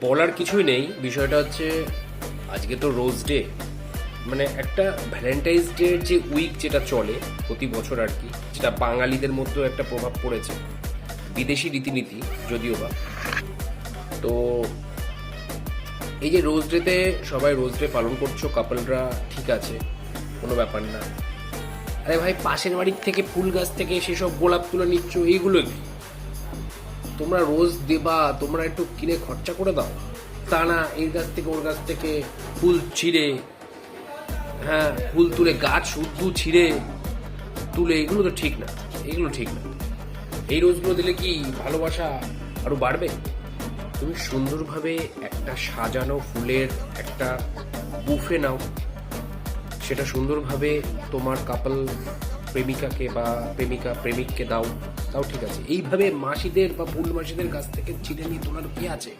বলার কিছুই নেই। বিষয়টা হচ্ছে আজকে তো রোজ ডে, মানে একটা ভ্যালেন্টাইন্স ডে যে উইক যেটা চলে প্রতি বছর আর কি, যেটা বাঙালিদের মধ্যেও একটা প্রভাব পড়েছে, বিদেশি রীতিনীতি যদিও বা। তো এই যে রোজ ডেতে সবাই রোজ ডে পালন করছো কাপলরা, ঠিক আছে, কোনো ব্যাপার না। আরে ভাই, পাশের বাড়ির থেকে ফুল গাছ থেকে সেসব গোলাপ তুলে নিচ্ছ, এইগুলো কি তোমরা রোজ দেবা? তোমরা একটু কিনে খরচা করে দাও। তা না, এর গাছ থেকে ওর গাছ থেকে ফুল ছিঁড়ে, হ্যাঁ ফুল তুলে গাছ শুদ্ধ ছিঁড়ে তুলে, এগুলো তো ঠিক না, এগুলো ঠিক না। এই রোজগুলো দিলে কি ভালোবাসা আরো বাড়বে? তুমি সুন্দরভাবে একটা সাজানো ফুলের একটা বুফে নাও, সেটা সুন্দরভাবে তোমার কাপল প্রেমিকাকে বা প্রেমিককে দাও, তাও ঠিক আছে। এইভাবে মাসিদের বা ফুল মাসিদের কাছ থেকে ছিঁড়ে নিয়ে তোলার কি আছে?